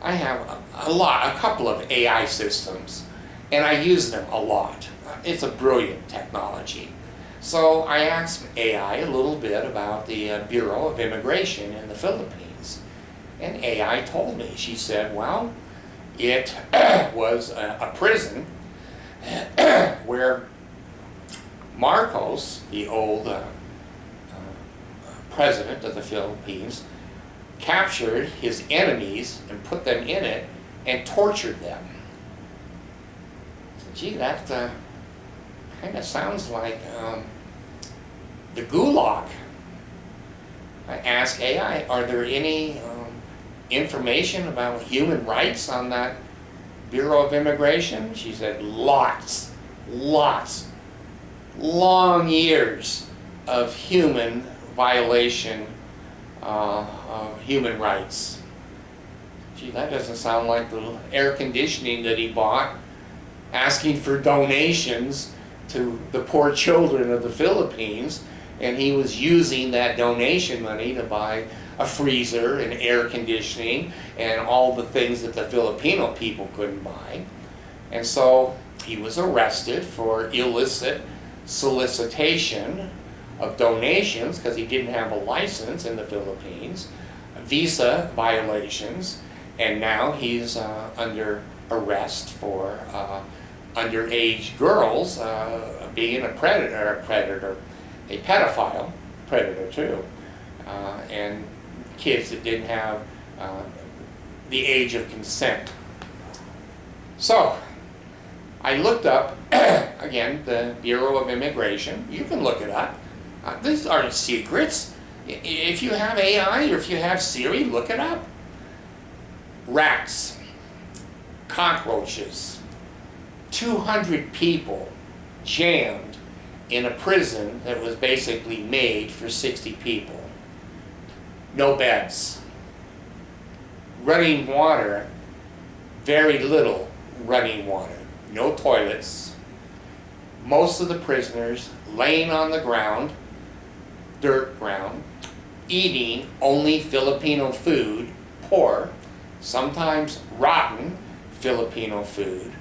I have a couple of AI systems, and I use them a lot. It's a brilliant technology. So I asked AI a little bit about the Bureau of Immigration in the Philippines. And AI told me, she said, well, it was a prison where Marcos, the old president of the Philippines, captured his enemies and put them in it and tortured them. So, gee, that kind of sounds like the Gulag. I asked AI, are there any information about human rights on that Bureau of Immigration? She said, lots. Long years of human violation of human rights. Gee, that doesn't sound like the air conditioning that he bought, asking for donations to the poor children of the Philippines, and he was using that donation money to buy a freezer and air conditioning and all the things that the Filipino people couldn't buy. And so he was arrested for illicit solicitation of donations because he didn't have a license in the Philippines, visa violations, and now he's under arrest for underage girls being a pedophile, predator too, and kids that didn't have the age of consent. So I looked up, again, the Bureau of Immigration. You can look it up. These aren't secrets. If you have AI or if you have Siri, look it up. Rats, cockroaches, 200 people jammed in a prison that was basically made for 60 people. No beds. Running water, very little running water. No toilets. Most of the prisoners laying on the ground, dirt ground, eating only Filipino food, poor, sometimes rotten Filipino food,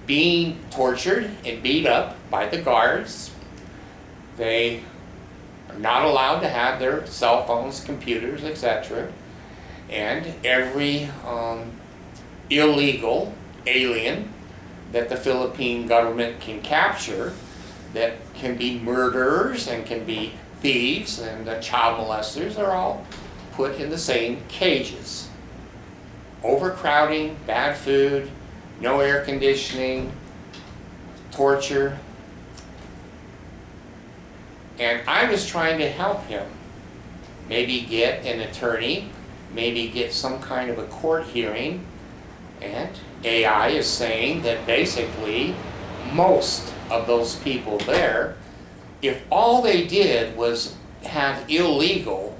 being tortured and beat up by the guards. They are not allowed to have their cell phones, computers, etc. And every illegal alien that the Philippine government can capture, that can be murderers and can be thieves and child molesters, are all put in the same cages. Overcrowding, bad food, no air conditioning, torture. And I was trying to help him. Maybe get an attorney, maybe get some kind of a court hearing. And AI is saying that basically most of those people there, if all they did was have illegal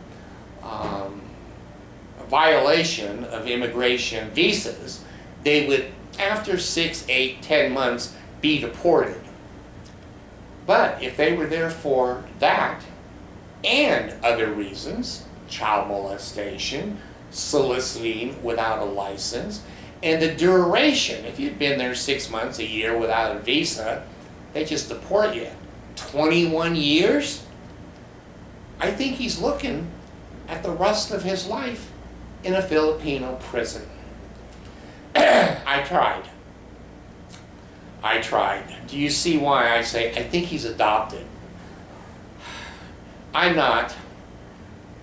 violation of immigration visas, they would, after 6, 8, 10 months, be deported. But if they were there for that and other reasons, child molestation, soliciting without a license, and the duration, if you'd been there 6 months, a year without a visa, they just deport you. 21 years? I think he's looking at the rest of his life in a Filipino prison. I tried. Do you see why I say I think he's adopted? I'm not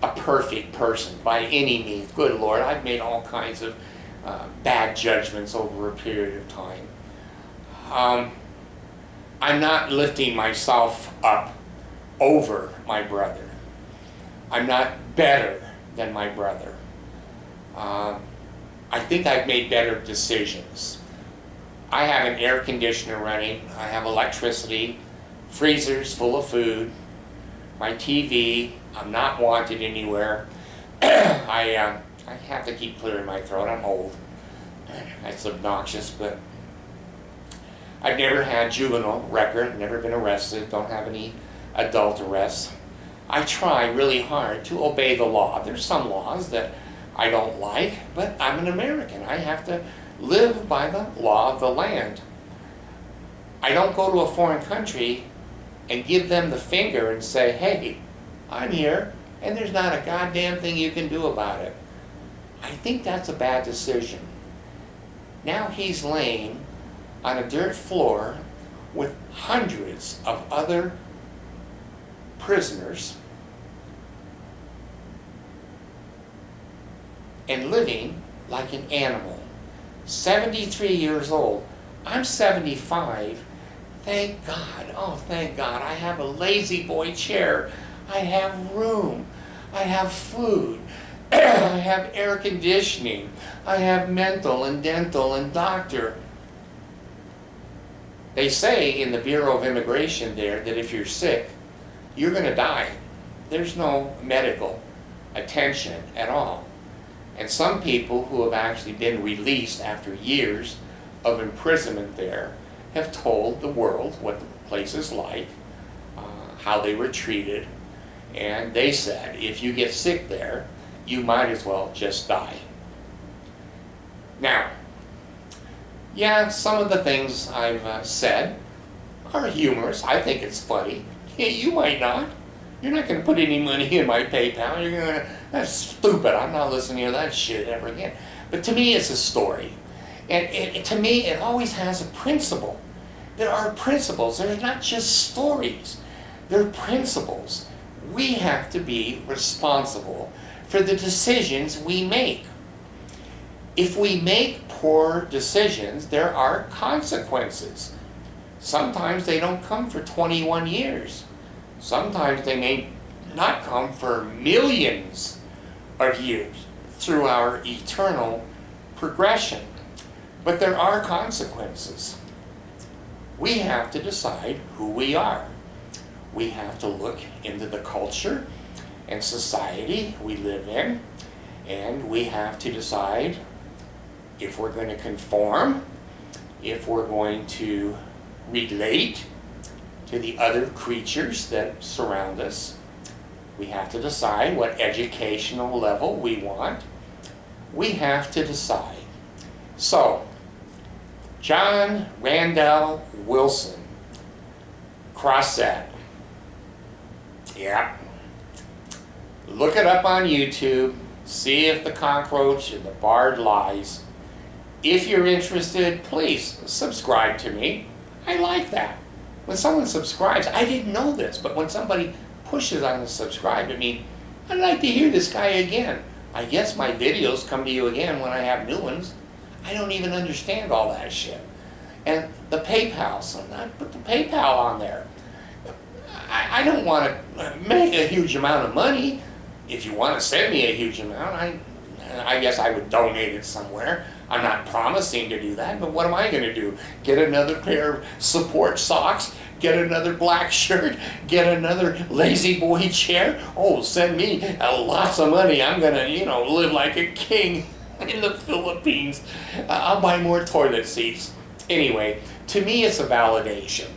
a perfect person by any means. Good Lord, I've made all kinds of bad judgments over a period of time. I'm not lifting myself up over my brother. I'm not better than my brother. I think I've made better decisions. I have an air conditioner running. I have electricity, freezers full of food, my TV. I'm not wanted anywhere. I have to keep clearing my throat. I'm old. That's obnoxious, but I've never had juvenile record, never been arrested, don't have any adult arrests. I try really hard to obey the law. There's some laws that I don't like, but I'm an American. I have to live by the law of the land. I don't go to a foreign country and give them the finger and say, hey, I'm here, and there's not a goddamn thing you can do about it. I think that's a bad decision. Now he's laying on a dirt floor with hundreds of other prisoners and living like an animal. 73 years old. I'm 75. Thank God. Oh, thank God. I have a lazy boy chair. I have room. I have food. I have air conditioning. I have mental and dental and doctor. They say in the Bureau of Immigration there that if you're sick, you're going to die. There's no medical attention at all. And some people who have actually been released after years of imprisonment there have told the world what the place is like, how they were treated, and they said if you get sick there, you might as well just die. Now, yeah, some of the things I've said are humorous. I think it's funny. Yeah, you might not. You're not going to put any money in my PayPal. You're going to, that's stupid. I'm not listening to that shit ever again. But to me, it's a story. And to me, it always has a principle. There are principles. They're not just stories. They're principles. We have to be responsible for the decisions we make. If we make poor decisions, there are consequences. Sometimes they don't come for 21 years. Sometimes they may not come for millions of years through our eternal progression. But there are consequences. We have to decide who we are. We have to look into the culture and society we live in, and we have to decide if we're going to conform, if we're going to relate to the other creatures that surround us. We have to decide what educational level we want. We have to decide. So, John Randall Welson, cross that. Yeah. Look it up on YouTube. See if the cockroach and the bard lies. If you're interested, please subscribe to me. I like that. When someone subscribes, I didn't know this, but when somebody pushes on the subscribe to me, I'd like to hear this guy again. I guess my videos come to you again when I have new ones. I don't even understand all that shit. And the PayPal, so I put the PayPal on there. I don't want to make a huge amount of money. If you want to send me a huge amount, I guess I would donate it somewhere. I'm not promising to do that, but what am I going to do? Get another pair of support socks? Get another black shirt? Get another lazy boy chair? Oh, send me lots of money. I'm going to, live like a king in the Philippines. I'll buy more toilet seats. Anyway, to me it's a validation.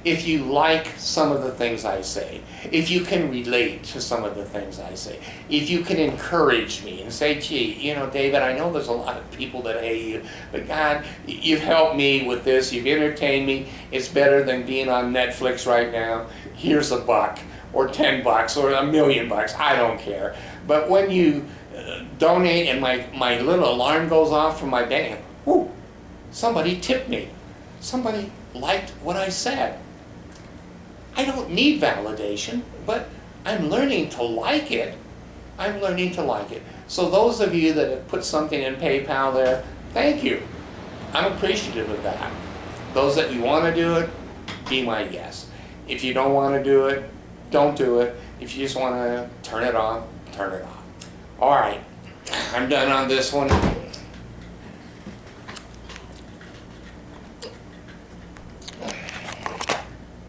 If you like some of the things I say, if you can relate to some of the things I say, if you can encourage me and say, gee, David, I know there's a lot of people that hate you, but God, you've helped me with this, you've entertained me, it's better than being on Netflix right now, here's $1 or $10 or $1 million, I don't care. But when you donate and my little alarm goes off from my bank, whoo, somebody tipped me, somebody liked what I said. I don't need validation, but I'm learning to like it. I'm learning to like it. So those of you that have put something in PayPal there, thank you. I'm appreciative of that. Those that you want to do it, be my guest. If you don't want to do it, don't do it. If you just want to turn it on, turn it on. All right, I'm done on this one.